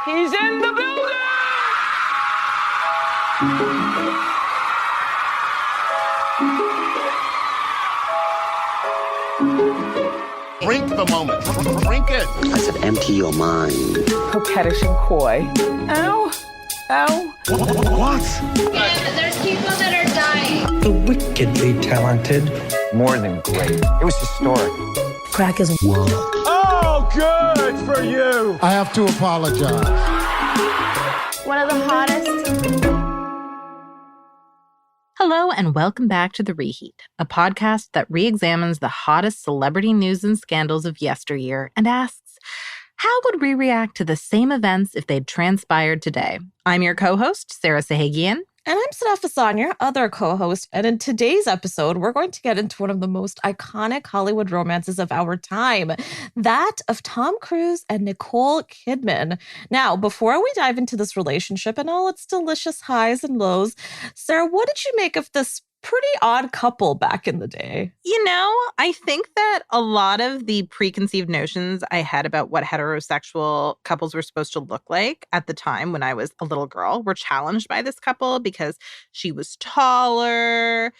He's in the building! Drink the moment. Drink it. I said empty your mind. Coquettish and coy. Ow. Ow. What? Yeah, there's people that are dying. The wickedly talented. More than great. It was historic. Crack is Whoa. Oh, good for you. I have to apologize. One of the hottest. Hello and welcome back to The Reheat, a podcast that re-examines the hottest celebrity news and scandals of yesteryear and asks, how would we react to the same events if they'd transpired today? I'm your co-host, Sarah Sahagian. And I'm Sadaf, your other co-host. And in today's episode, we're going to get into one of the most iconic Hollywood romances of our time, that of Tom Cruise and Nicole Kidman. Now, before we dive into this relationship and all its delicious highs and lows, Sarah, what did you make of this pretty odd couple back in the day? You know, I think that a lot of the preconceived notions I had about what heterosexual couples were supposed to look like at the time when I was a little girl were challenged by this couple because she was taller.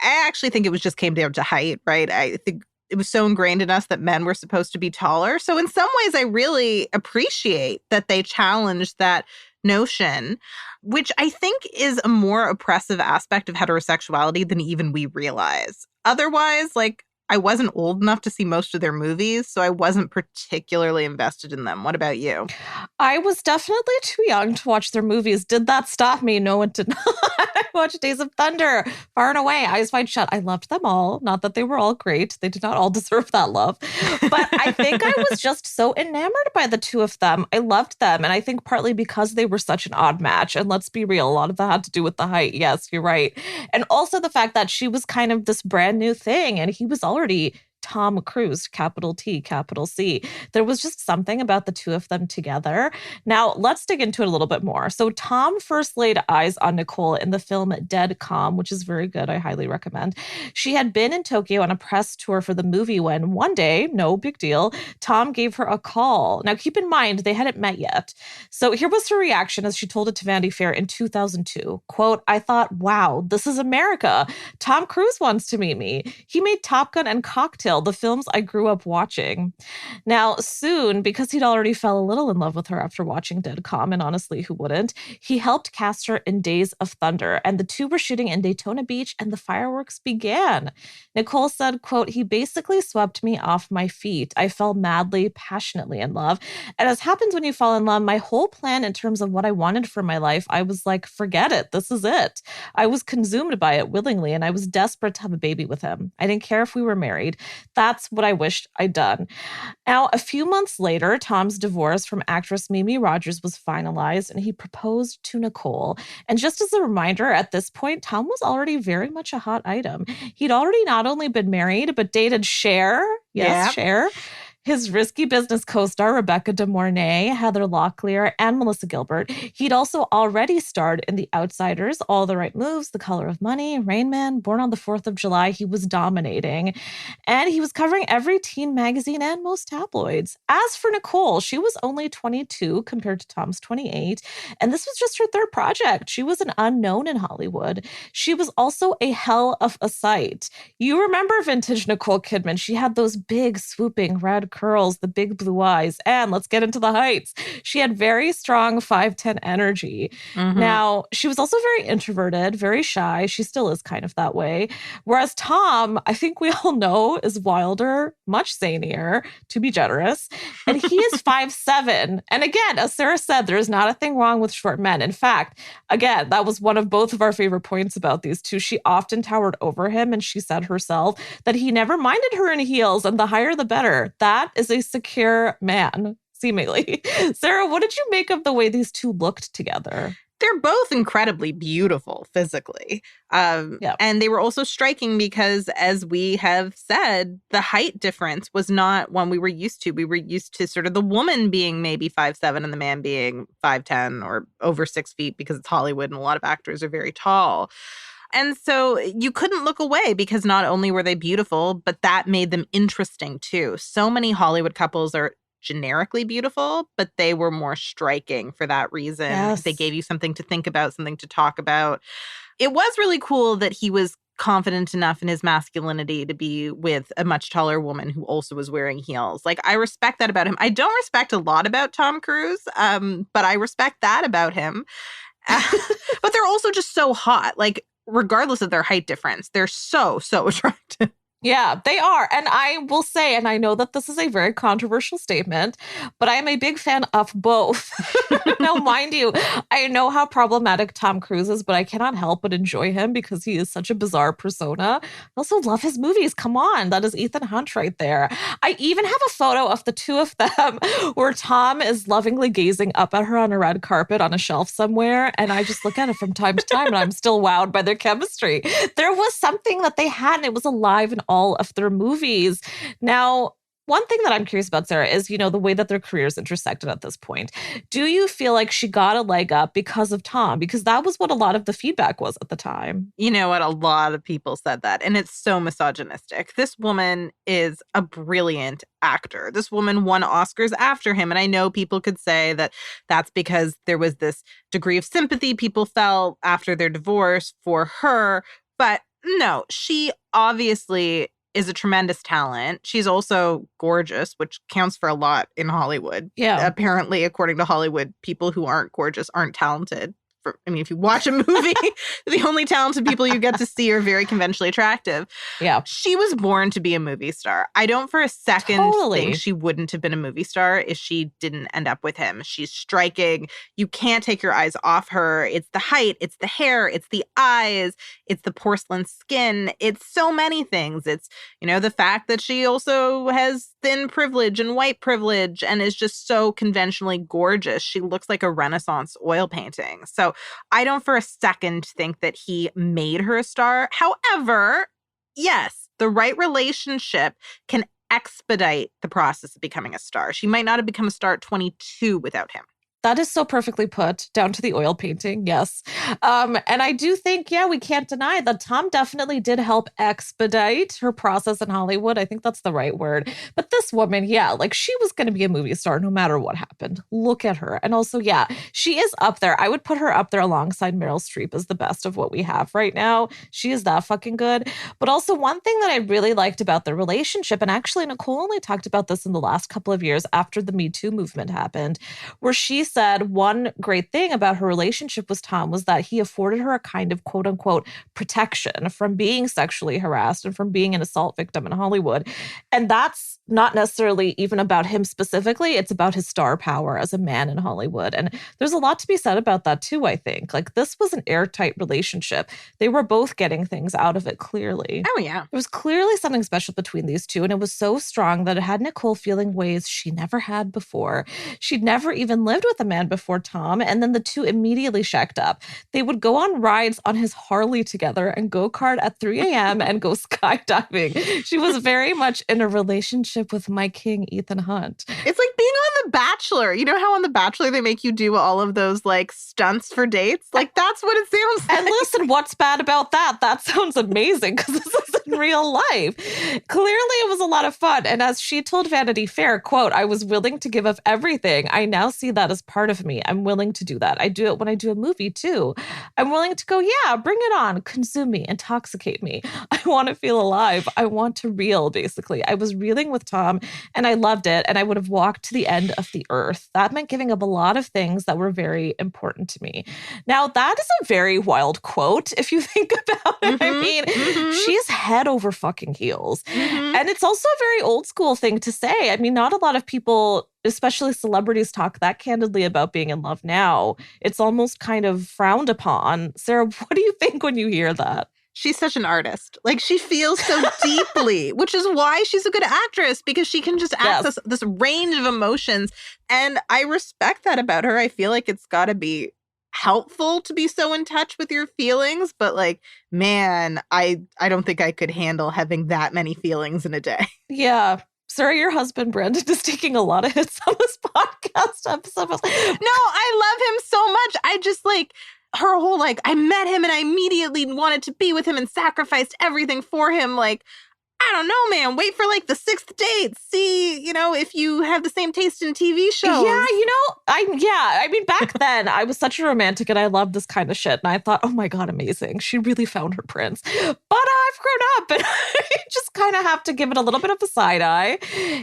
I actually think it was just came down to height, right? I think it was so ingrained in us that men were supposed to be taller. So in some ways, I really appreciate that they challenged that notion, which I think is a more oppressive aspect of heterosexuality than even we realize. Otherwise, I wasn't old enough to see most of their movies, so I wasn't particularly invested in them. What about you? I was definitely too young to watch their movies. Did that stop me? No, it did not. I watched Days of Thunder, Far and Away, Eyes Wide Shut. I loved them all. Not that they were all great. They did not all deserve that love. But I think I was just so enamored by the two of them. I loved them. And I think partly because they were such an odd match. And let's be real, a lot of that had to do with the height. Yes, you're right. And also the fact that she was kind of this brand new thing and he was already Tom Cruise, capital T, capital C. There was just something about the two of them together. Now, let's dig into it a little bit more. So Tom first laid eyes on Nicole in the film Dead Calm, which is very good. I highly recommend. She had been in Tokyo on a press tour for the movie when one day, no big deal, Tom gave her a call. Now, keep in mind, they hadn't met yet. So here was her reaction as she told it to Vanity Fair in 2002. Quote, I thought, wow, this is America. Tom Cruise wants to meet me. He made Top Gun and Cocktail, the films I grew up watching. Now, soon, because he'd already fell a little in love with her after watching Dead Calm, and honestly, who wouldn't, he helped cast her in Days of Thunder, and the two were shooting in Daytona Beach, and the fireworks began. Nicole said, quote, he basically swept me off my feet. I fell madly, passionately in love. And as happens when you fall in love, my whole plan in terms of what I wanted for my life, I was like, forget it. This is it. I was consumed by it willingly, and I was desperate to have a baby with him. I didn't care if we were married. That's what I wished I'd done. Now, a few months later, Tom's divorce from actress Mimi Rogers was finalized, and he proposed to Nicole. And just as a reminder, at this point, Tom was already very much a hot item. He'd already not only been married, but dated Cher. Yes, Cher. His risky business co-star, Rebecca De Mornay, Heather Locklear, and Melissa Gilbert. He'd also already starred in The Outsiders, All the Right Moves, The Color of Money, Rain Man, Born on the 4th of July. He was dominating. And he was covering every teen magazine and most tabloids. As for Nicole, she was only 22 compared to Tom's 28. And this was just her third project. She was an unknown in Hollywood. She was also a hell of a sight. You remember vintage Nicole Kidman. She had those big, swooping red curls, the big blue eyes, and let's get into the heights. She had very strong 5'10" energy. Mm-hmm. Now, she was also very introverted, very shy. She still is kind of that way. Whereas Tom, I think we all know, is wilder, much zanier, to be generous. And he is 5'7". And again, as Sarah said, there is not a thing wrong with short men. In fact, again, that was one of both of our favorite points about these two. She often towered over him, and she said herself that he never minded her in heels, and the higher the better. That is a secure man, seemingly. Sarah, what did you make of the way these two looked together? They're both incredibly beautiful physically. And they were also striking because, as we have said, the height difference was not one we were used to. We were used to sort of the woman being maybe 5'7" and the man being 5'10" or over 6 feet because it's Hollywood and a lot of actors are very tall. And so you couldn't look away because not only were they beautiful, but that made them interesting too. So many Hollywood couples are generically beautiful, but they were more striking for that reason. Yes. They gave you something to think about, something to talk about. It was really cool that he was confident enough in his masculinity to be with a much taller woman who also was wearing heels. Like, I respect that about him. I don't respect a lot about Tom Cruise, but I respect that about him. But they're also just so hot. Like, regardless of their height difference, they're so attractive. Yeah, they are. And I will say, and I know that this is a very controversial statement, but I am a big fan of both. Now, mind you, I know how problematic Tom Cruise is, but I cannot help but enjoy him because he is such a bizarre persona. I also love his movies. Come on, that is Ethan Hunt right there. I even have a photo of the two of them where Tom is lovingly gazing up at her on a red carpet on a shelf somewhere. And I just look at it from time to time and I'm still wowed by their chemistry. There was something that they had and it was alive in all of their movies. Now, one thing that I'm curious about, Sarah, is, the way that their careers intersected at this point. Do you feel like she got a leg up because of Tom? Because that was what a lot of the feedback was at the time. You know what? A lot of people said that. And it's so misogynistic. This woman is a brilliant actor. This woman won Oscars after him. And I know people could say that that's because there was this degree of sympathy people felt after their divorce for her. But no, she obviously is a tremendous talent. She's also gorgeous, which counts for a lot in Hollywood. Yeah. Apparently, according to Hollywood, people who aren't gorgeous aren't talented. If you watch a movie, the only talented people you get to see are very conventionally attractive. Yeah. She was born to be a movie star. I don't for a second think she wouldn't have been a movie star if she didn't end up with him. She's striking. You can't take your eyes off her. It's the height. It's the hair. It's the eyes. It's the porcelain skin. It's so many things. It's, the fact that she also has thin privilege and white privilege and is just so conventionally gorgeous. She looks like a Renaissance oil painting. So I don't for a second think that he made her a star. However, yes, the right relationship can expedite the process of becoming a star. She might not have become a star at 22 without him. That is so perfectly put, down to the oil painting, yes. And I do think, we can't deny that Tom definitely did help expedite her process in Hollywood. I think that's the right word. But this woman, she was going to be a movie star no matter what happened. Look at her. And also, she is up there. I would put her up there alongside Meryl Streep as the best of what we have right now. She is that fucking good. But also one thing that I really liked about the relationship, and actually Nicole only talked about this in the last couple of years after the Me Too movement happened, where she said one great thing about her relationship with Tom was that he afforded her a kind of quote unquote protection from being sexually harassed and from being an assault victim in Hollywood. And that's not necessarily even about him specifically. It's about his star power as a man in Hollywood. And there's a lot to be said about that too, I think. Like, this was an airtight relationship. They were both getting things out of it clearly. Oh, yeah. There was clearly something special between these two. And it was so strong that it had Nicole feeling ways she never had before. She'd never even lived with a man before Tom. And then the two immediately shacked up. They would go on rides on his Harley together and go-kart at 3 a.m. and go skydiving. She was very much in a relationship with my king, Ethan Hunt. It's like being on The Bachelor. You know how on The Bachelor they make you do all of those stunts for dates? Like, that's what it sounds like. And listen, what's bad about that? That sounds amazing because this is in real life. Clearly, it was a lot of fun. And as she told Vanity Fair, quote, "I was willing to give up everything. I now see that as part of me. I'm willing to do that. I do it when I do a movie too. I'm willing to go, bring it on, consume me, intoxicate me. I want to feel alive. I want to reel, basically. I was reeling with Tom and I loved it. And I would have walked to the end of the earth. That meant giving up a lot of things that were very important to me." Now, that is a very wild quote, if you think about it. I mean, she's head over fucking heels. And it's also a very old school thing to say. I mean, not a lot of people, especially celebrities, talk that candidly about being in love now. It's almost kind of frowned upon. Sarah, what do you think when you hear that? She's such an artist. Like, she feels so deeply, which is why she's a good actress, because she can just access this range of emotions. And I respect that about her. I feel like it's got to be helpful to be so in touch with your feelings. But man, I don't think I could handle having that many feelings in a day. Yeah. Sarah, your husband, Brandon, is taking a lot of hits on this podcast episode. No, I love him so much. I just her whole I met him and I immediately wanted to be with him and sacrificed everything for him. I I don't know, man. Wait for like the 6th date. See, if you have the same taste in TV shows. Yeah, I mean, back then I was such a romantic and I loved this kind of shit. And I thought, oh my God, amazing. She really found her prince. But I've grown up and I just kind of have to give it a little bit of a side eye.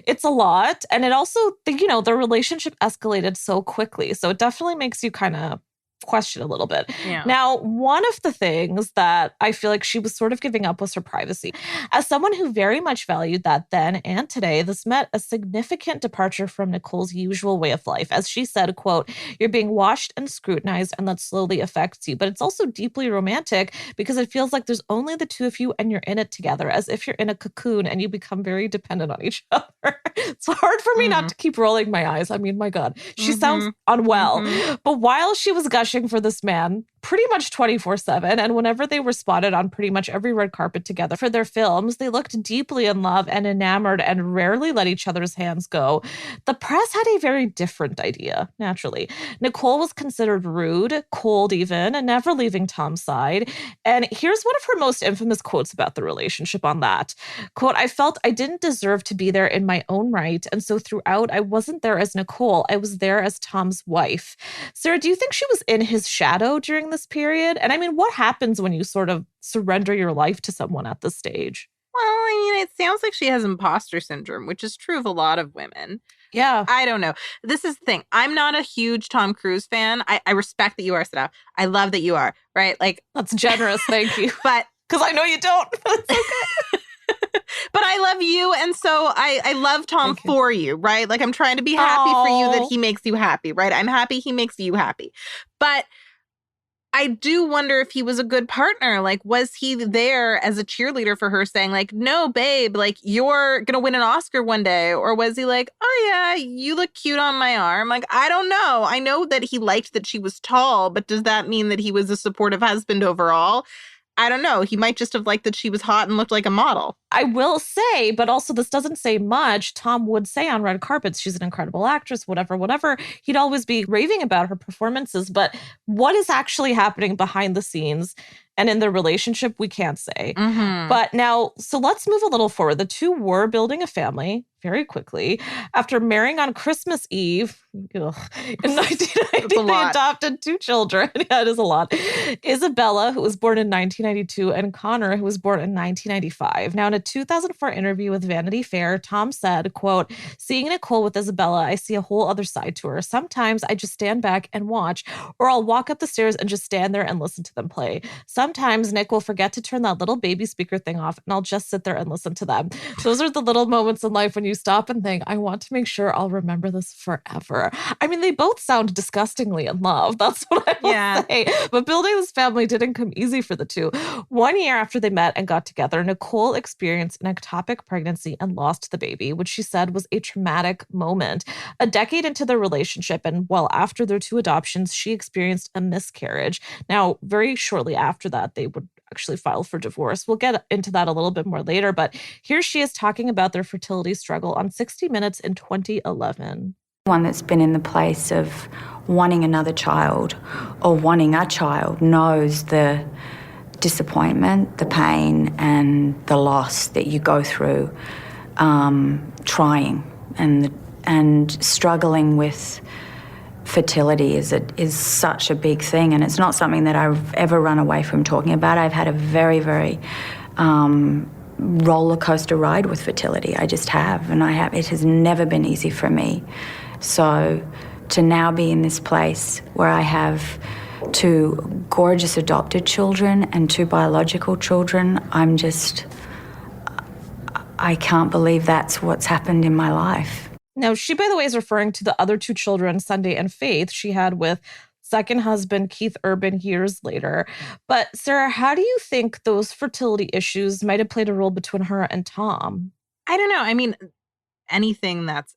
It's a lot. And it also, the relationship escalated so quickly. So it definitely makes you kind of question a little bit. Yeah. Now, one of the things that I feel like she was sort of giving up was her privacy. As someone who very much valued that then and today, this meant a significant departure from Nicole's usual way of life. As she said, quote, "You're being watched and scrutinized and that slowly affects you. But it's also deeply romantic because it feels like there's only the two of you and you're in it together, as if you're in a cocoon and you become very dependent on each other." It's hard for me not to keep rolling my eyes. I mean, my God, she sounds unwell. But while she was gushing for this man pretty much 24/7, and whenever they were spotted on pretty much every red carpet together for their films, they looked deeply in love and enamored and rarely let each other's hands go. The press had a very different idea, naturally. Nicole was considered rude, cold even, and never leaving Tom's side. And here's one of her most infamous quotes about the relationship on that. Quote, "I felt I didn't deserve to be there in my own right, and so throughout I wasn't there as Nicole, I was there as Tom's wife." Sarah, do you think she was in his shadow during this period? And I mean, what happens when you sort of surrender your life to someone at this stage? Well, I mean, it sounds like she has imposter syndrome, which is true of a lot of women. Yeah. I don't know. This is the thing. I'm not a huge Tom Cruise fan. I respect that you are, Sadaf. I love that you are, right? Like, That's generous. Thank you. but Because I know you don't. It's okay. but I love you. And so I love Tom for you, right? Like, I'm trying to be happy for you that he makes you happy, right? I'm happy he makes you happy. But I do wonder if he was a good partner. Like, was he there as a cheerleader for her saying like, "No, babe, like you're going to win an Oscar one day"? Or was he like, "Oh yeah, you look cute on my arm"? Like, I don't know. I know that he liked that she was tall, but does that mean that he was a supportive husband overall? I don't know. He might just have liked that she was hot and looked like a model. I will say, but also this doesn't say much. Tom would say on red carpets, she's an incredible actress, whatever. He'd always be raving about her performances. But what is actually happening behind the scenes and in their relationship, we can't say. But now, so let's move a little forward. The two were building a family very quickly. After marrying on Christmas Eve, in 1990, they adopted 2 children. Yeah, it is a lot. Isabella, who was born in 1992, and Connor, who was born in 1995. Now, in a 2004 interview with Vanity Fair, Tom said, quote, "Seeing Nicole with Isabella, I see a whole other side to her. Sometimes I just stand back and watch, or I'll walk up the stairs and just stand there and listen to them play. Sometimes Nick will forget to turn that little baby speaker thing off, and I'll just sit there and listen to them." Those are the little moments in life when you stop and think, I want to make sure I'll remember this forever. I mean, they both sound disgustingly in love. That's what I will say. But building this family didn't come easy for the two. 1 year after they met and got together, Nicole experienced an ectopic pregnancy and lost the baby, which she said was a traumatic moment. A decade into their relationship, and well after their 2 adoptions, she experienced a miscarriage. Now, very shortly after that, they would actually file for divorce. We'll get into that a little bit more later, but here she is talking about their fertility struggle on 60 Minutes in 2011. One that's been in the place of wanting another child or wanting a child knows the disappointment, the pain, and the loss that you go through trying and struggling with fertility is such a big thing, and it's not something that I've ever run away from talking about. I've had a very, very roller coaster ride with fertility. I just have, and it has never been easy for me. So to now be in this place where I have 2 gorgeous adopted children and 2 biological children, I can't believe that's what's happened in my life. Now, she, by the way, is referring to the other 2 children, Sunday and Faith, she had with second husband Keith Urban years later. But Sarah, how do you think those fertility issues might have played a role between her and Tom? I don't know. I mean, anything that's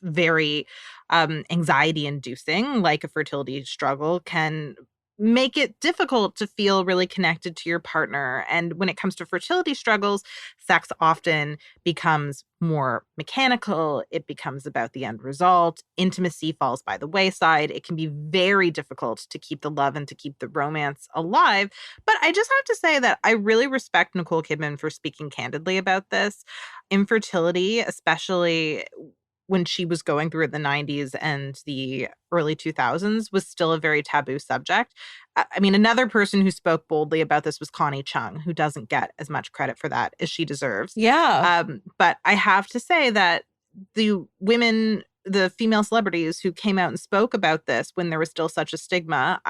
very anxiety-inducing, like a fertility struggle, can make it difficult to feel really connected to your partner. And when it comes to fertility struggles, sex often becomes more mechanical. It becomes about the end result. Intimacy falls by the wayside. It can be very difficult to keep the love and to keep the romance alive. But I just have to say that I really respect Nicole Kidman for speaking candidly about this. Infertility, especially when she was going through it in the 90s and the early 2000s, was still a very taboo subject. I mean, another person who spoke boldly about this was Connie Chung, who doesn't get as much credit for that as she deserves. Yeah. But I have to say that the female celebrities who came out and spoke about this when there was still such a stigma,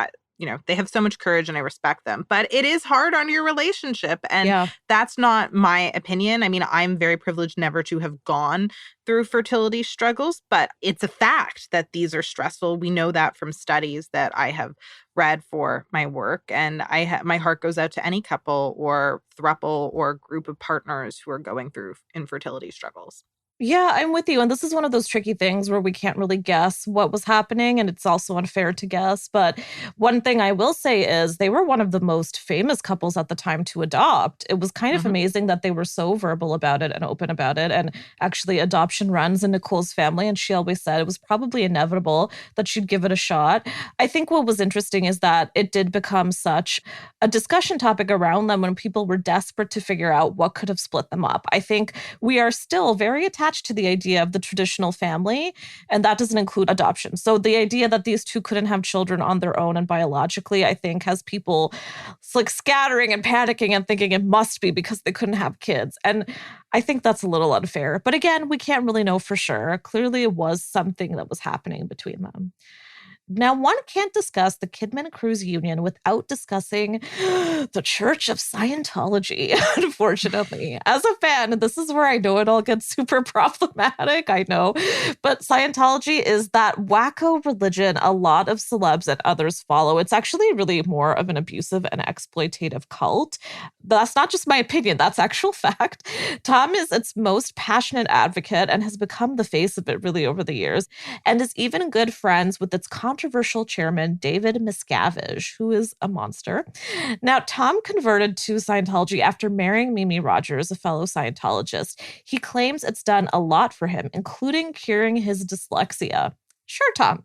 they have so much courage and I respect them. But it is hard on your relationship. And that's not my opinion. I mean, I'm very privileged never to have gone through fertility struggles, but it's a fact that these are stressful. We know that from studies that I have read for my work. And my heart goes out to any couple or throuple or group of partners who are going through infertility struggles. Yeah, I'm with you. And this is one of those tricky things where we can't really guess what was happening, and it's also unfair to guess. But one thing I will say is they were one of the most famous couples at the time to adopt. It was kind of amazing that they were so verbal about it and open about it. And actually, adoption runs in Nicole's family, and she always said it was probably inevitable that she'd give it a shot. I think what was interesting is that it did become such a discussion topic around them when people were desperate to figure out what could have split them up. I think we are still very attached to the idea of the traditional family, and that doesn't include adoption. So the idea that these two couldn't have children on their own and biologically, I think, has people like scattering and panicking and thinking it must be because they couldn't have kids. And I think that's a little unfair. But again, we can't really know for sure. Clearly, it was something that was happening between them. Now, one can't discuss the Kidman-Cruz union without discussing the Church of Scientology, unfortunately. As a fan, this is where I know it all gets super problematic, I know. But Scientology is that wacko religion a lot of celebs and others follow. It's actually really more of an abusive and exploitative cult. But that's not just my opinion, that's actual fact. Tom is its most passionate advocate and has become the face of it really over the years, and is even good friends with its controversial chairman, David Miscavige, who is a monster. Now, Tom converted to Scientology after marrying Mimi Rogers, a fellow Scientologist. He claims it's done a lot for him, including curing his dyslexia. Sure, Tom.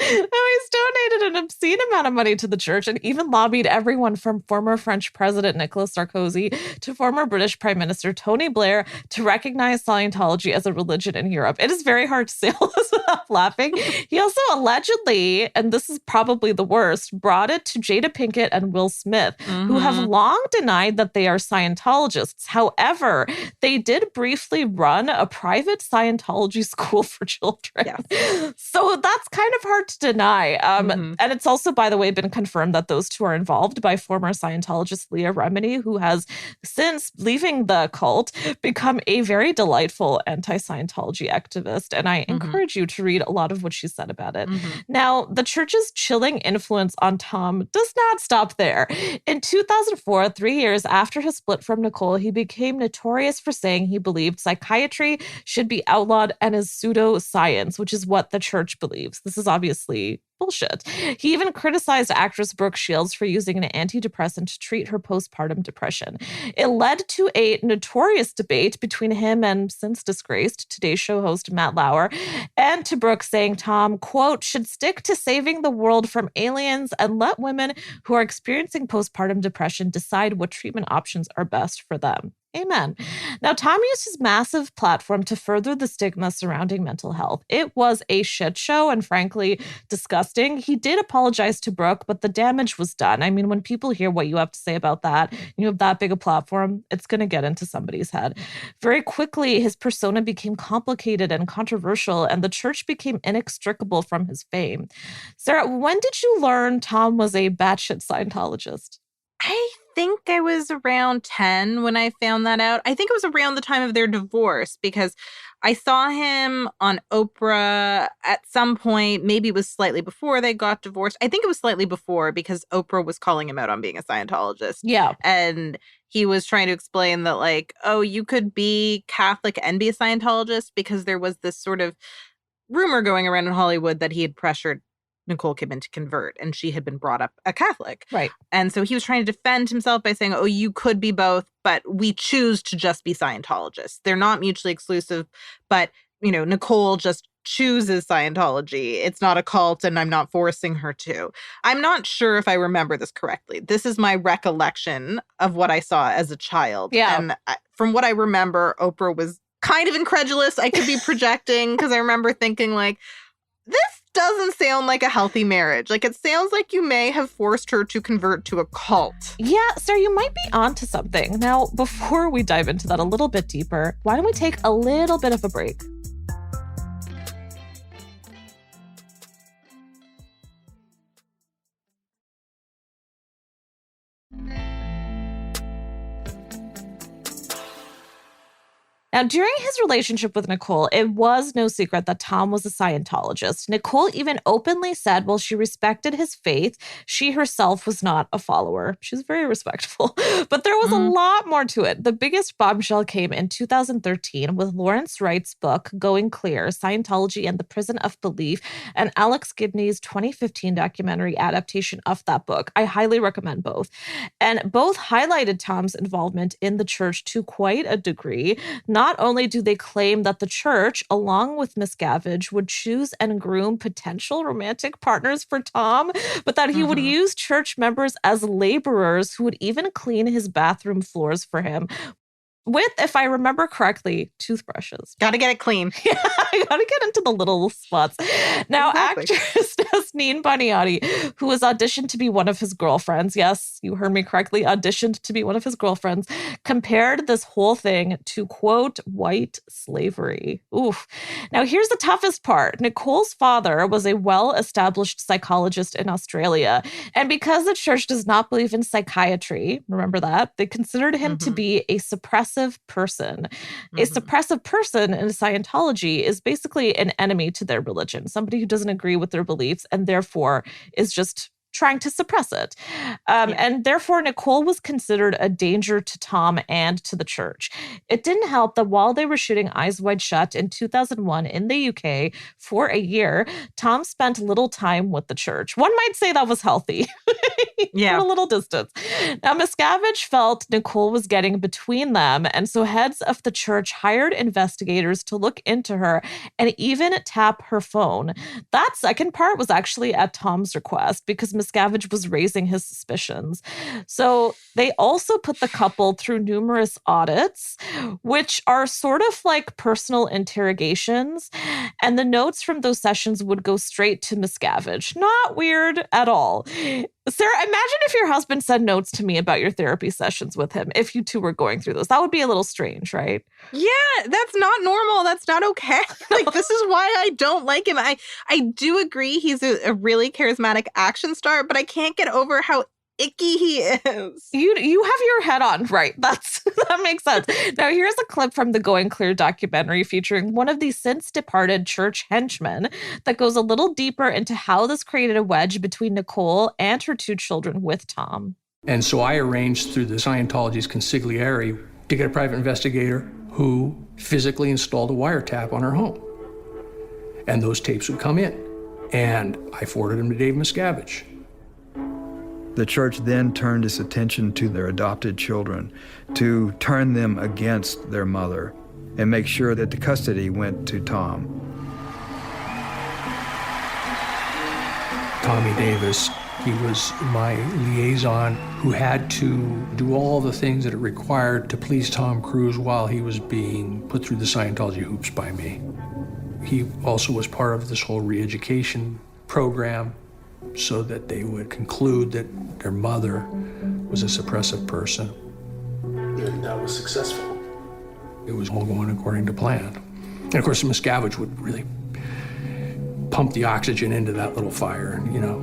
Now, he's donated an obscene amount of money to the church and even lobbied everyone from former French President Nicolas Sarkozy to former British Prime Minister Tony Blair to recognize Scientology as a religion in Europe. It is very hard to say all this without laughing. He also allegedly, and this is probably the worst, brought it to Jada Pinkett and Will Smith, who have long denied that they are Scientologists. However, they did briefly run a private Scientology school for children. Yes. So that's kind of hard to deny. And it's also, by the way, been confirmed that those two are involved by former Scientologist Leah Remini, who has, since leaving the cult, become a very delightful anti-Scientology activist. And I encourage you to read a lot of what she said about it. Now, the church's chilling influence on Tom does not stop there. In 2004, 3 years after his split from Nicole, he became notorious for saying he believed psychiatry should be outlawed and is pseudoscience, which is what the church believes. This is obviously bullshit. He even criticized actress Brooke Shields for using an antidepressant to treat her postpartum depression. It led to a notorious debate between him and since disgraced Today Show host Matt Lauer, and to Brooke saying Tom, quote, should stick to saving the world from aliens and let women who are experiencing postpartum depression decide what treatment options are best for them. Amen. Now, Tom used his massive platform to further the stigma surrounding mental health. It was a shit show and frankly disgusting. He did apologize to Brooke, but the damage was done. I mean, when people hear what you have to say about that, you have that big a platform, it's going to get into somebody's head. Very quickly, his persona became complicated and controversial, and the church became inextricable from his fame. Sarah, when did you learn Tom was a batshit Scientologist? I think I was around 10 when I found that out. I think it was around the time of their divorce because I saw him on Oprah at some point. Maybe it was slightly before they got divorced. I think it was slightly before because Oprah was calling him out on being a Scientologist. Yeah. And he was trying to explain that, like, oh, you could be Catholic and be a Scientologist because there was this sort of rumor going around in Hollywood that he had pressured Nicole Kidman to convert, and she had been brought up a Catholic. Right. And so he was trying to defend himself by saying, oh, you could be both, but we choose to just be Scientologists. They're not mutually exclusive, but, you know, Nicole just chooses Scientology. It's not a cult, and I'm not forcing her to. I'm not sure if I remember this correctly. This is my recollection of what I saw as a child. Yeah. And from what I remember, Oprah was kind of incredulous. I could be projecting because I remember thinking like, this doesn't sound like a healthy marriage. Like, it sounds like you may have forced her to convert to a cult. Yeah, Sarah, you might be onto something. Now, before we dive into that a little bit deeper, why don't we take a little bit of a break? Now, during his relationship with Nicole, it was no secret that Tom was a Scientologist. Nicole even openly said while she respected his faith, she herself was not a follower. She's very respectful. But there was a lot more to it. The biggest bombshell came in 2013 with Lawrence Wright's book, Going Clear, Scientology and the Prison of Belief, and Alex Gibney's 2015 documentary adaptation of that book. I highly recommend both. And both highlighted Tom's involvement in the church to quite a degree. Not only do they claim that the church, along with Miscavige, would choose and groom potential romantic partners for Tom, but that he would use church members as laborers who would even clean his bathroom floors for him. With, if I remember correctly, toothbrushes. Got to get it clean. Yeah, I got to get into the little spots. Now, Exactly. actress Nasneen Baniati, who was auditioned to be one of his girlfriends, yes, you heard me correctly, auditioned to be one of his girlfriends, compared this whole thing to, quote, white slavery. Oof. Now, here's the toughest part. Nicole's father was a well-established psychologist in Australia, and because the church does not believe in psychiatry, remember that, they considered him to be a suppressive person. A suppressive person in Scientology is basically an enemy to their religion, somebody who doesn't agree with their beliefs and therefore is just trying to suppress it. And therefore, Nicole was considered a danger to Tom and to the church. It didn't help that while they were shooting Eyes Wide Shut in 2001 in the UK for a year, Tom spent little time with the church. One might say that was healthy. Yeah. Put a little distance. Now, Miscavige felt Nicole was getting between them, and so heads of the church hired investigators to look into her and even tap her phone. That second part was actually at Tom's request because Miscavige was raising his suspicions. So they also put the couple through numerous audits, which are sort of like personal interrogations. And the notes from those sessions would go straight to Miscavige. Not weird at all. Sarah, imagine if your husband sent notes to me about your therapy sessions with him, if you two were going through those. That would be a little strange, right? Yeah, that's not normal. That's not okay. Like, this is why I don't like him. I do agree he's a really charismatic action star, but I can't get over how icky he is. You have your head on, right? That makes sense. Now, here's a clip from the Going Clear documentary featuring one of the since departed church henchmen that goes a little deeper into how this created a wedge between Nicole and her two children with Tom. And so I arranged through the Scientology's consigliere to get a private investigator who physically installed a wiretap on her home. And those tapes would come in. And I forwarded them to Dave Miscavige. The church then turned its attention to their adopted children to turn them against their mother and make sure that the custody went to Tom. Tommy Davis, he was my liaison who had to do all the things that it required to please Tom Cruise while he was being put through the Scientology hoops by me. He also was part of this whole re-education program so that they would conclude that their mother was a suppressive person. And that was successful. It was all going according to plan. And of course, Miscavige would really pump the oxygen into that little fire, you know.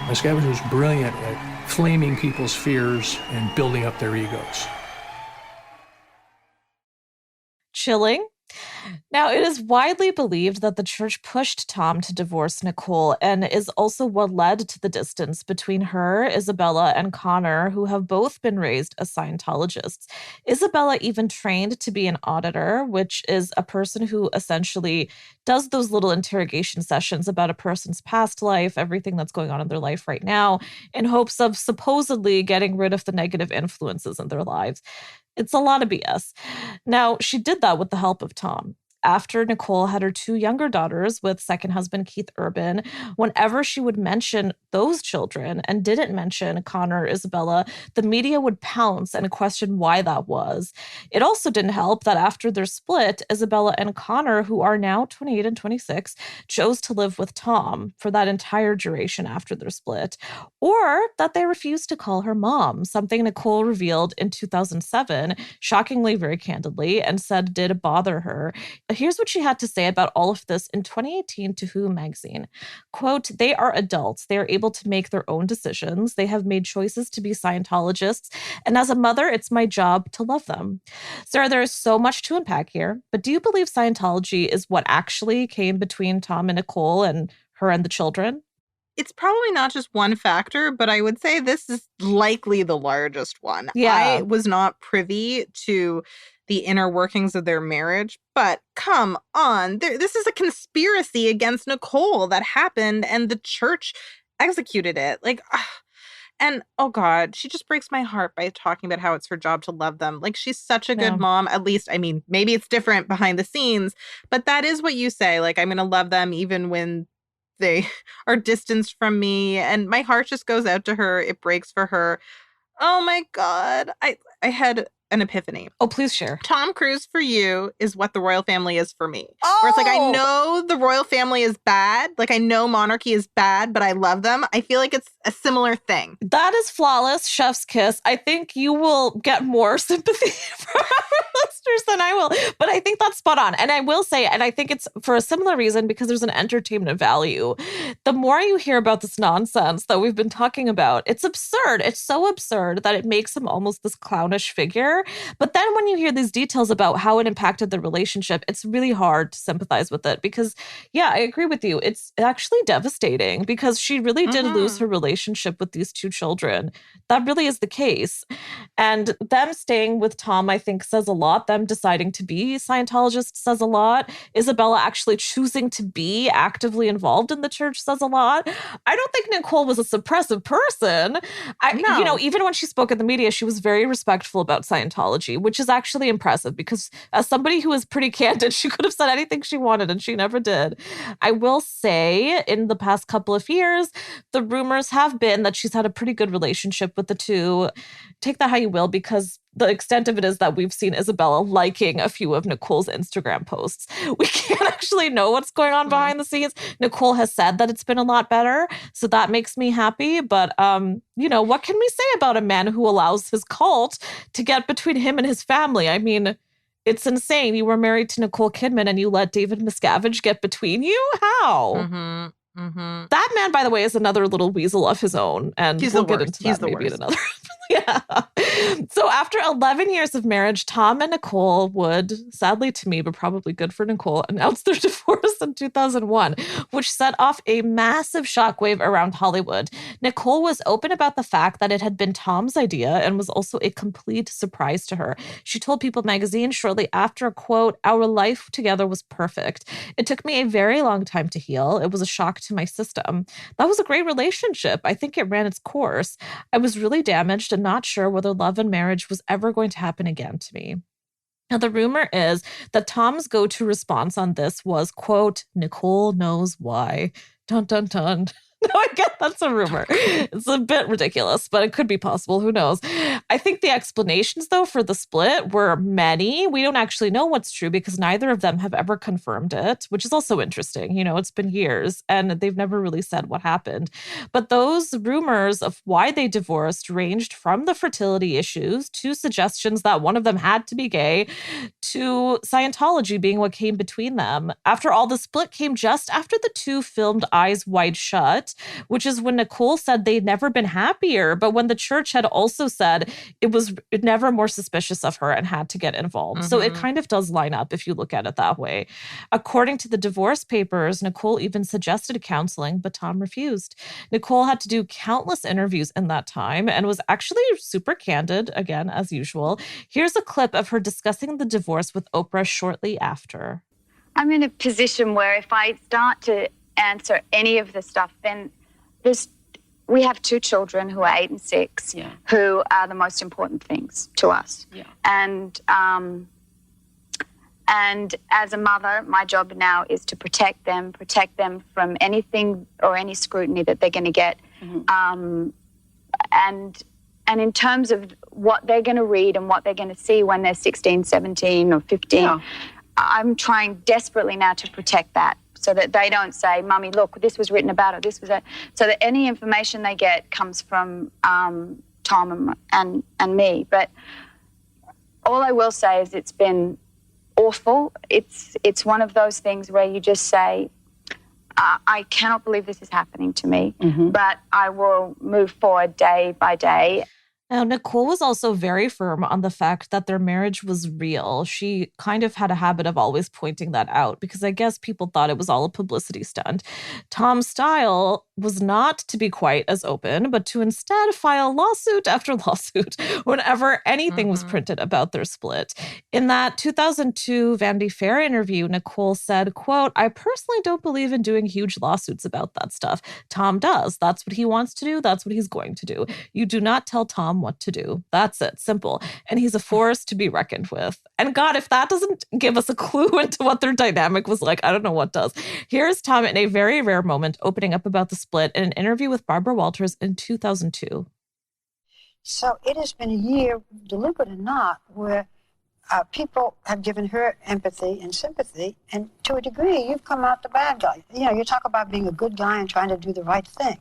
Miscavige was brilliant at flaming people's fears and building up their egos. Chilling? Now, it is widely believed that the church pushed Tom to divorce Nicole and is also what led to the distance between her, Isabella, and Connor, who have both been raised as Scientologists. Isabella even trained to be an auditor, which is a person who essentially does those little interrogation sessions about a person's past life, everything that's going on in their life right now, in hopes of supposedly getting rid of the negative influences in their lives. It's a lot of BS. Now, she did that with the help of Tom. After Nicole had her two younger daughters with second husband Keith Urban, whenever she would mention those children and didn't mention Connor or Isabella, the media would pounce and question why that was. It also didn't help that after their split, Isabella and Connor, who are now 28 and 26, chose to live with Tom for that entire duration after their split, or that they refused to call her mom, something Nicole revealed in 2007, shockingly very candidly, and said did bother her. Here's what she had to say about all of this in 2018 to Who magazine. Quote, "They are adults. They are able to make their own decisions. They have made choices to be Scientologists. And as a mother, it's my job to love them." Sarah, there is so much to unpack here, but do you believe Scientology is what actually came between Tom and Nicole and her and the children? It's probably not just one factor, but I would say this is likely the largest one. Yeah. I was not privy to the inner workings of their marriage, but come on. This is a conspiracy against Nicole that happened, and the church executed it. And oh God, she just breaks my heart by talking about how it's her job to love them. She's such a good mom. At least, I mean, maybe it's different behind the scenes, but that is what you say. I'm going to love them even when they are distanced from me. And my heart just goes out to her. It breaks for her. Oh my God. I had an epiphany. Oh, please share. Tom Cruise for you is what the royal family is for me. Where it's I know the royal family is bad. I know monarchy is bad, but I love them. I feel like it's a similar thing. That is flawless. Chef's kiss. I think you will get more sympathy from our listeners than I will. But I think that's spot on. And I will say, and I think it's for a similar reason, because there's an entertainment value. The more you hear about this nonsense that we've been talking about, it's absurd. It's so absurd that it makes him almost this clownish figure. But then when you hear these details about how it impacted the relationship, it's really hard to sympathize with it because, yeah, I agree with you. It's actually devastating because she really did lose her relationship with these two children. That really is the case. And them staying with Tom, I think, says a lot. Them deciding to be Scientologists says a lot. Isabella actually choosing to be actively involved in the church says a lot. I don't think Nicole was a suppressive person. Even when she spoke in the media, she was very respectful about Scientology, which is actually impressive because as somebody who is pretty candid, she could have said anything she wanted and she never did. I will say in the past couple of years, the rumors have been that she's had a pretty good relationship with the two. Take that how you will, because the extent of it is that we've seen Isabella liking a few of Nicole's Instagram posts. We can't actually know what's going on behind the scenes. Nicole has said that it's been a lot better, so that makes me happy. But, what can we say about a man who allows his cult to get between him and his family? I mean, it's insane. You were married to Nicole Kidman and you let David Miscavige get between you? How? That man, by the way, is another little weasel of his own. And we'll get into that maybe in another. Yeah. So after 11 years of marriage, Tom and Nicole would, sadly to me, but probably good for Nicole, announce their divorce in 2001, which set off a massive shockwave around Hollywood. Nicole was open about the fact that it had been Tom's idea and was also a complete surprise to her. She told People magazine shortly after, quote, "Our life together was perfect. It took me a very long time to heal. It was a shock to my system. That was a great relationship. I think it ran its course. I was really damaged and not sure whether love and marriage was ever going to happen again to me." Now, the rumor is that Tom's go-to response on this was, quote, "Nicole knows why." Dun, dun, dun. No, I get that's a rumor. It's a bit ridiculous, but it could be possible. Who knows? I think the explanations, though, for the split were many. We don't actually know what's true because neither of them have ever confirmed it, which is also interesting. It's been years and they've never really said what happened. But those rumors of why they divorced ranged from the fertility issues to suggestions that one of them had to be gay to Scientology being what came between them. After all, the split came just after the two filmed Eyes Wide Shut, split, which is when Nicole said they'd never been happier, but when the church had also said it was never more suspicious of her and had to get involved. So it kind of does line up if you look at it that way. According to the divorce papers, Nicole even suggested counseling, but Tom refused. Nicole had to do countless interviews in that time and was actually super candid, again, as usual. Here's a clip of her discussing the divorce with Oprah shortly after. I'm in a position where if I start to answer any of the stuff, then we have 2 children who are 8 and 6, who are the most important things to us. Yeah. And as a mother, my job now is to protect them from anything or any scrutiny that they're going to get. And in terms of what they're going to read and what they're going to see when they're 16, 17 or 15, I'm trying desperately now to protect that so that they don't say, Mummy, look, this was written about, or this was so that any information they get comes from Tom and me. But all I will say is it's been awful. It's one of those things where you just say, I cannot believe this is happening to me, but I will move forward day by day. Now, Nicole was also very firm on the fact that their marriage was real. She kind of had a habit of always pointing that out because I guess people thought it was all a publicity stunt. Tom's style was not to be quite as open, but to instead file lawsuit after lawsuit whenever anything was printed about their split. In that 2002 Vanity Fair interview, Nicole said, quote, I personally don't believe in doing huge lawsuits about that stuff. Tom does. That's what he wants to do. That's what he's going to do. You do not tell Tom what to do. That's it. Simple. And he's a force to be reckoned with. And God, if that doesn't give us a clue into what their dynamic was like, I don't know what does. Here's Tom in a very rare moment opening up about the split in an interview with Barbara Walters in 2002. So it has been a year, deliberate or not, where people have given her empathy and sympathy, and to a degree, you've come out the bad guy. You know, you talk about being a good guy and trying to do the right thing.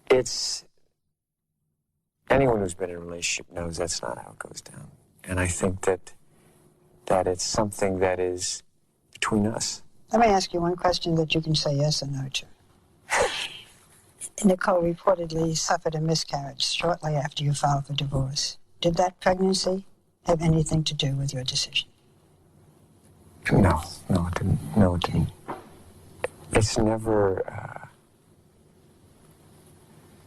It's anyone who's been in a relationship knows that's not how it goes down. And I think that it's something that is between us. Let me ask you one question that you can say yes or no to. Nicole reportedly suffered a miscarriage shortly after you filed for divorce. Did that pregnancy have anything to do with your decision? No, it didn't. No, it didn't. It's never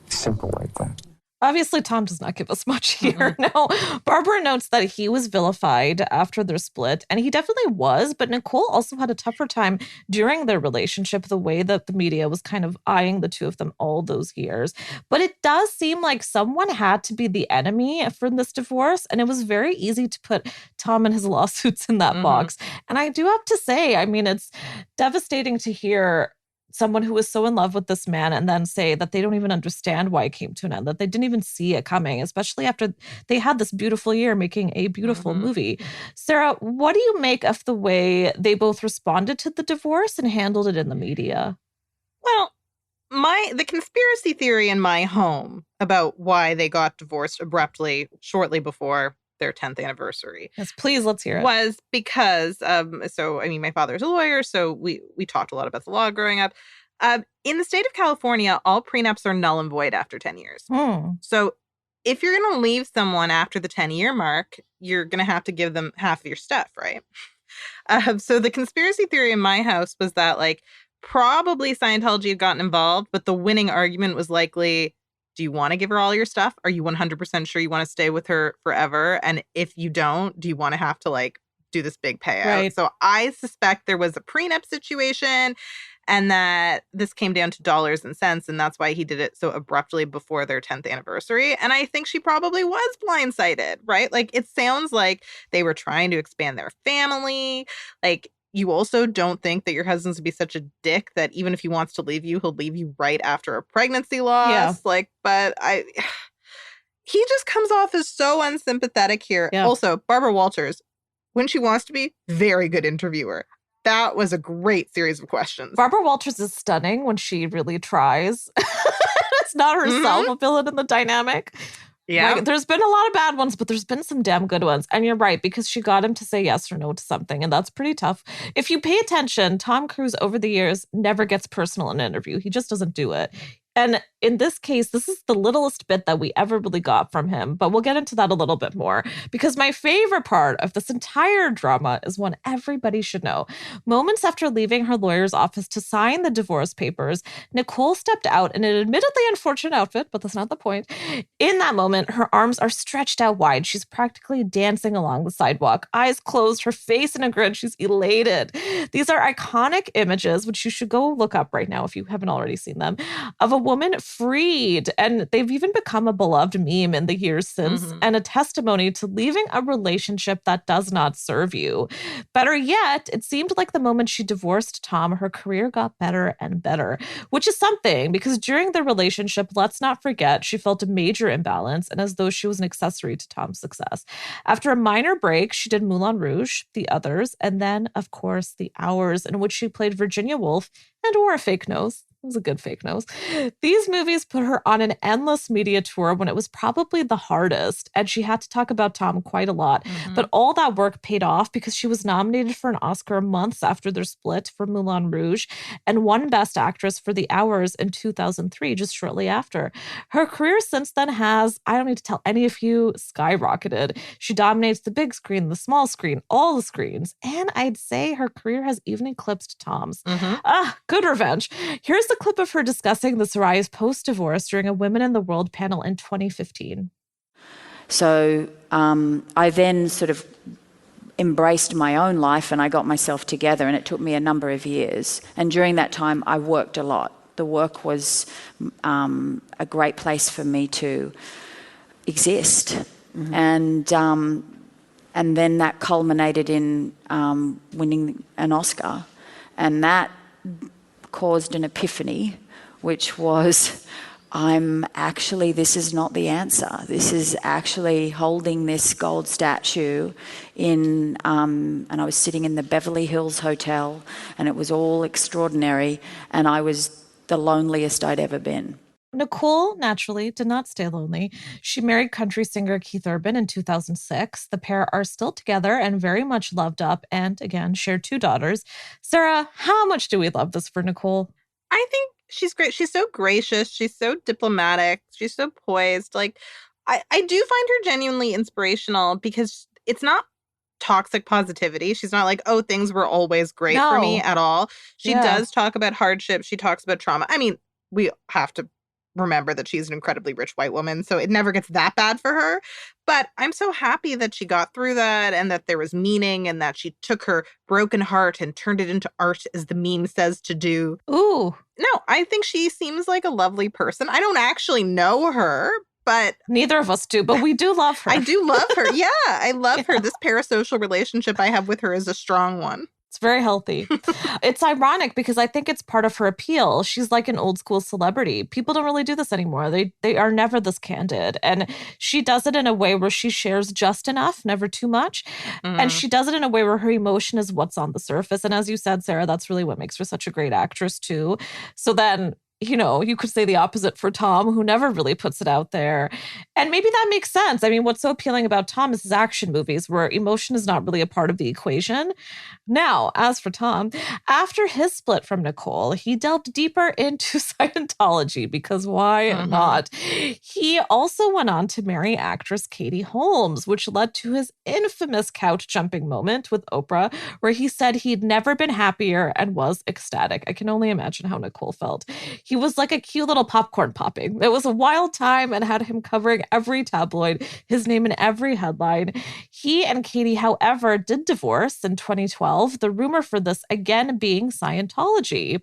simple like that. Obviously, Tom does not give us much here. No, Barbara notes that he was vilified after their split, and he definitely was, but Nicole also had a tougher time during their relationship, the way that the media was kind of eyeing the two of them all those years. But it does seem like someone had to be the enemy for this divorce, and it was very easy to put Tom and his lawsuits in that box. And I do have to say, I mean, it's devastating to hear someone who was so in love with this man and then say that they don't even understand why it came to an end, that they didn't even see it coming, especially after they had this beautiful year making a beautiful movie. Sarah, what do you make of the way they both responded to the divorce and handled it in the media? Well, the conspiracy theory in my home about why they got divorced abruptly shortly before their 10th anniversary. Yes, please, let's hear it. Was because, my father's a lawyer, so we talked a lot about the law growing up. In the state of California, all prenups are null and void after 10 years. So if you're going to leave someone after the 10-year mark, you're going to have to give them half of your stuff, right? So the conspiracy theory in my house was that, probably Scientology had gotten involved, but the winning argument was likely, do you want to give her all your stuff? Are you 100% sure you want to stay with her forever? And if you don't, do you want to have to do this big payout? Right. So I suspect there was a prenup situation and that this came down to dollars and cents. And that's why he did it so abruptly before their 10th anniversary. And I think she probably was blindsided, right? It sounds like they were trying to expand their family. You also don't think that your husband's to be such a dick that even if he wants to leave you, he'll leave you right after a pregnancy loss. Yeah. He just comes off as so unsympathetic here. Yeah. Also, Barbara Walters, when she wants to be, very good interviewer. That was a great series of questions. Barbara Walters is stunning when she really tries. It's not herself a villain in the dynamic. Yeah. Like, there's been a lot of bad ones, but there's been some damn good ones. And you're right, because she got him to say yes or no to something. And that's pretty tough. If you pay attention, Tom Cruise over the years never gets personal in an interview. He just doesn't do it. And in this case, this is the littlest bit that we ever really got from him. But we'll get into that a little bit more, because my favorite part of this entire drama is one everybody should know. Moments after leaving her lawyer's office to sign the divorce papers, Nicole stepped out in an admittedly unfortunate outfit, but that's not the point. In that moment, her arms are stretched out wide. She's practically dancing along the sidewalk, eyes closed, her face in a grin. She's elated. These are iconic images, which you should go look up right now if you haven't already seen them, of a woman freed. And they've even become a beloved meme in the years since, and a testimony to leaving a relationship that does not serve you. Better yet, it seemed like the moment she divorced Tom, her career got better and better, which is something, because during the relationship, let's not forget, she felt a major imbalance and as though she was an accessory to Tom's success. After a minor break, she did Moulin Rouge, The Others, and then, of course, The Hours, in which she played Virginia Woolf and wore a fake nose. It was a good fake nose. These movies put her on an endless media tour when it was probably the hardest, and she had to talk about Tom quite a lot. But all that work paid off, because she was nominated for an Oscar months after their split for Moulin Rouge and won Best Actress for The Hours in 2003, just shortly after. Her career since then has, I don't need to tell any of you, skyrocketed. She dominates the big screen, the small screen, all the screens, and I'd say her career has even eclipsed Tom's. Good revenge. Here's the clip of her discussing this rise post-divorce during a Women in the World panel in 2015. So I then sort of embraced my own life and I got myself together, and it took me a number of years. And during that time, I worked a lot. The work was a great place for me to exist. And then that culminated in winning an Oscar. And that caused an epiphany, which was, this is not the answer. This is actually holding this gold statue and I was sitting in the Beverly Hills Hotel, and it was all extraordinary, and I was the loneliest I'd ever been. Nicole, naturally, did not stay lonely. She married country singer Keith Urban in 2006. The pair are still together and very much loved up, and again, share 2 daughters. Sarah, how much do we love this for Nicole? I think she's great. She's so gracious. She's so diplomatic. She's so poised. Like, I do find her genuinely inspirational, because it's not toxic positivity. She's not like, oh, things were always great for me at all. She does talk about hardship. She talks about trauma. I mean, we have to remember that she's an incredibly rich white woman, so it never gets that bad for her. But I'm so happy that she got through that, and that there was meaning, and that she took her broken heart and turned it into art, as the meme says to do. Ooh. No, I think she seems like a lovely person. I don't actually know her, but neither of us do, but we do love her. I do love her. Yeah, I love her. This parasocial relationship I have with her is a strong one. It's very healthy. It's ironic, because I think it's part of her appeal. She's like an old school celebrity. People don't really do this anymore. They are never this candid. And she does it in a way where she shares just enough, never too much. And she does it in a way where her emotion is what's on the surface. And as you said, Sarah, that's really what makes her such a great actress too. So then, you know, you could say the opposite for Tom, who never really puts it out there. And maybe that makes sense. I mean, what's so appealing about Tom is his action movies, where emotion is not really a part of the equation. Now, as for Tom, after his split from Nicole, he delved deeper into Scientology, because why not? He also went on to marry actress Katie Holmes, which led to his infamous couch jumping moment with Oprah, where he said he'd never been happier and was ecstatic. I can only imagine how Nicole felt. He was like a cute little popcorn popping. It was a wild time and had him covering every tabloid, his name in every headline. He and Katie, however, did divorce in 2012, the rumor for this again being Scientology.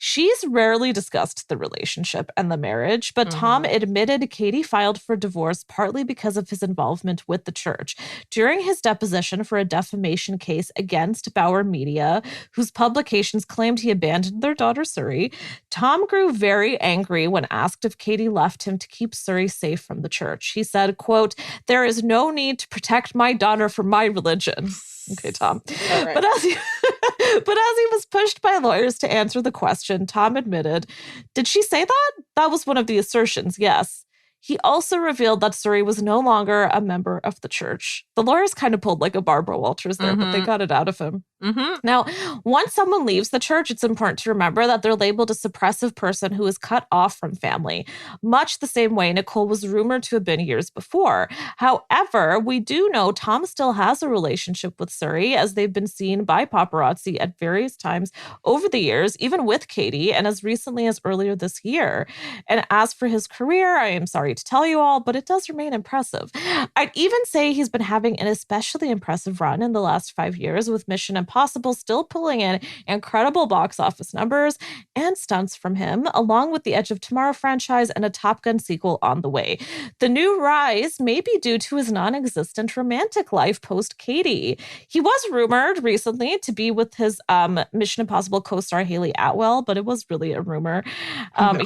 She's rarely discussed the relationship and the marriage, but Tom admitted Katie filed for divorce partly because of his involvement with the church. During his deposition for a defamation case against Bauer Media, whose publications claimed he abandoned their daughter Suri, Tom grew very angry when asked if Katie left him to keep Suri safe from the church. He said, quote, "There is no need to protect my daughter from my religion." Okay, Tom. Right. But as he was pushed by lawyers to answer the question, Tom admitted, "Did she say that? That was one of the assertions, yes." He also revealed that Suri was no longer a member of the church. The lawyers kind of pulled like a Barbara Walters there, but they got it out of him. Now, once someone leaves the church, it's important to remember that they're labeled a suppressive person who is cut off from family, much the same way Nicole was rumored to have been years before. However, we do know Tom still has a relationship with Suri, as they've been seen by paparazzi at various times over the years, even with Katie, and as recently as earlier this year. And as for his career, I am sorry to tell you all, but it does remain impressive. I'd even say he's been having an especially impressive run in the last 5 years, with Mission Impossible still pulling in incredible box office numbers and stunts from him, along with the Edge of Tomorrow franchise and a Top Gun sequel on the way. The new rise may be due to his non-existent romantic life post-Katie. He was rumored recently to be with his Mission Impossible co-star Haley Atwell, but it was really a rumor.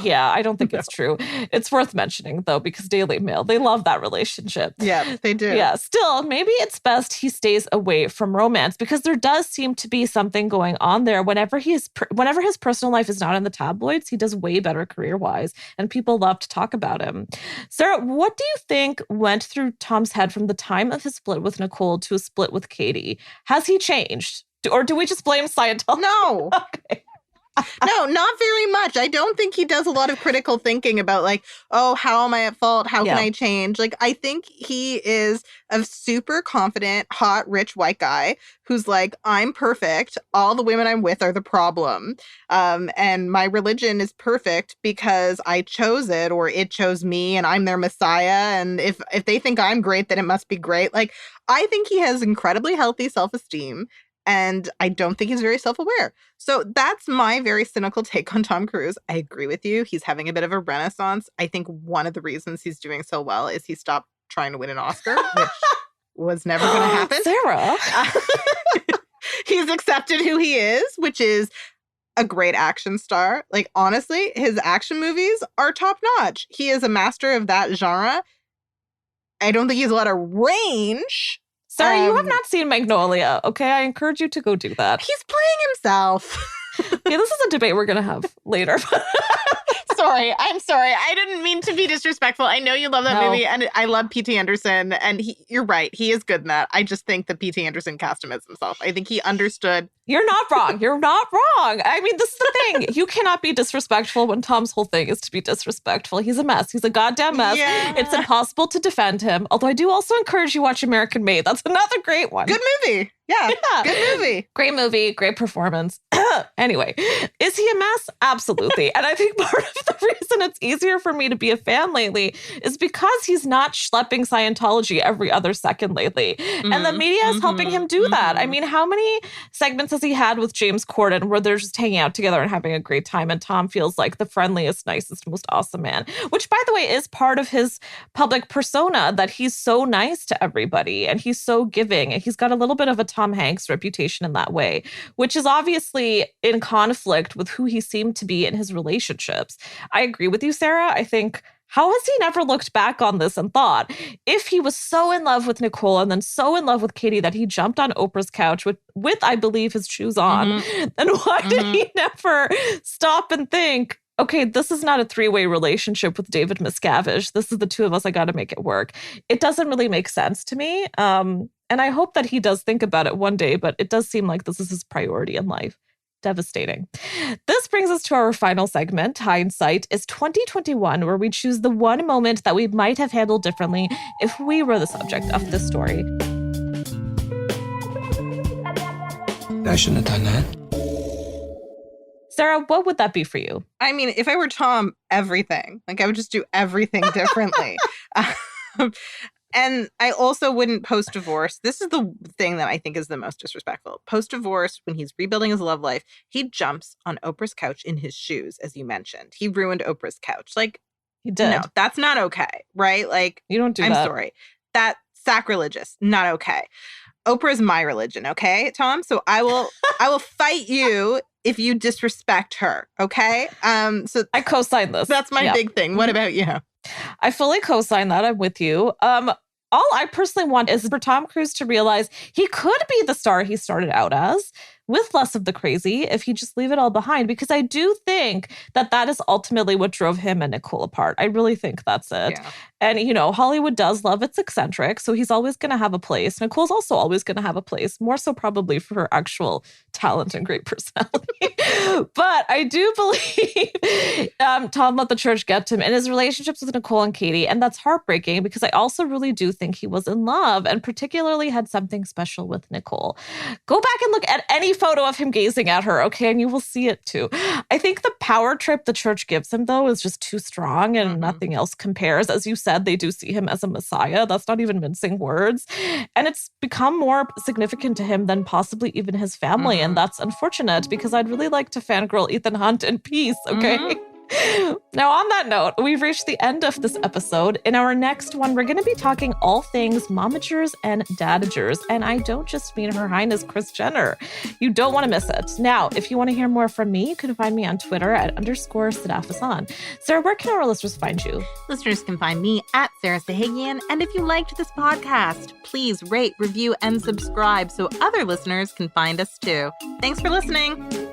Yeah, I don't think it's true. It's worth mentioning, though, because Daily Mail, they love that relationship. Yeah, they do. Yeah, still, maybe it's best he stays away from romance, because there does seem to be something going on there. Whenever his personal life is not in the tabloids, he does way better career-wise, and people love to talk about him. Sarah, what do you think went through Tom's head from the time of his split with Nicole to a split with Katie? Has he changed? Or do we just blame Scientology? No. Okay. No, not very much. I don't think he does a lot of critical thinking about like, oh, how am I at fault? How can I change? Like, I think he is a super confident, hot, rich white guy who's like, I'm perfect. All the women I'm with are the problem. And my religion is perfect because I chose it, or it chose me, and I'm their messiah. And if they think I'm great, then it must be great. Like, I think he has incredibly healthy self-esteem. And I don't think he's very self-aware. So that's my very cynical take on Tom Cruise. I agree with you. He's having a bit of a renaissance. I think one of the reasons he's doing so well is he stopped trying to win an Oscar, which was never going to happen. Sarah. He's accepted who he is, which is a great action star. Like, honestly, his action movies are top-notch. He is a master of that genre. I don't think he has a lot of range. Sorry, you have not seen Magnolia, okay? I encourage you to go do that. He's playing himself. Yeah, this is a debate we're going to have later. I'm sorry. I didn't mean to be disrespectful. I know you love that movie, and I love P.T. Anderson, and you're right. He is good in that. I just think that P.T. Anderson cast him as himself. I think he understood. You're not wrong. You're not wrong. I mean, this is the thing. You cannot be disrespectful when Tom's whole thing is to be disrespectful. He's a mess. He's a goddamn mess. Yeah. It's impossible to defend him. Although I do also encourage you to watch American Made. That's another great one. Good movie. Yeah. Good movie. Great movie. Great performance. Anyway, is he a mess? Absolutely. And I think part of the reason it's easier for me to be a fan lately is because he's not schlepping Scientology every other second lately. And the media is helping him do that. I mean, how many segments has he had with James Corden where they're just hanging out together and having a great time, and Tom feels like the friendliest, nicest, most awesome man, which, by the way, is part of his public persona, that he's so nice to everybody and he's so giving. And he's got a little bit of a Tom Hanks reputation in that way, which is obviously in conflict with who he seemed to be in his relationships. I agree with you, Sarah. I think, how has he never looked back on this and thought, if he was so in love with Nicole and then so in love with Katie that he jumped on Oprah's couch with I believe, his shoes on, then why did he never stop and think, okay, this is not a three-way relationship with David Miscavige. This is the two of us. I got to make it work. It doesn't really make sense to me. And I hope that he does think about it one day, but it does seem like this is his priority in life. Devastating. This brings us to our final segment, Hindsight is 2021, where we choose the one moment that we might have handled differently if we were the subject of this story. I shouldn't have done that. Sarah, what would that be for you? I mean, if I were Tom, everything. Like, I would just do everything differently. And I also wouldn't post-divorce. This is the thing that I think is the most disrespectful. Post-divorce, when he's rebuilding his love life, he jumps on Oprah's couch in his shoes, as you mentioned. He ruined Oprah's couch. Like, he did. No, that's not okay, right? Like, you don't do that. I'm sorry. That's sacrilegious. Not okay. Oprah is my religion, okay, Tom? So I will fight you if you disrespect her, okay? So I co-sign this. That's my big thing. What about you? I fully co-sign that. I'm with you. All I personally want is for Tom Cruise to realize he could be the star he started out as, with less of the crazy if you just leave it all behind, because I do think that that is ultimately what drove him and Nicole apart. I really think that's it. Yeah. And, you know, Hollywood does love its eccentric, so he's always going to have a place. Nicole's also always going to have a place, more so probably for her actual talent and great personality. But I do believe Tom let the church get to him in his relationships with Nicole and Katie. And that's heartbreaking because I also really do think he was in love and particularly had something special with Nicole. Go back and look at any photo of him gazing at her, okay? And you will see it too. I think the power trip the church gives him, though, is just too strong and nothing else compares. As you said, they do see him as a messiah. That's not even mincing words. And it's become more significant to him than possibly even his family. And that's unfortunate because I'd really like to fangirl Ethan Hunt in peace, okay? Now, on that note, we've reached the end of this episode. In our next one, we're going to be talking all things momagers and dadagers. And I don't just mean Her Highness Kris Jenner. You don't want to miss it. Now, if you want to hear more from me, you can find me on Twitter at _Sadaf Hassan. Sarah, where can our listeners find you? Listeners can find me at Sarah Sahagian. And if you liked this podcast, please rate, review, and subscribe so other listeners can find us too. Thanks for listening.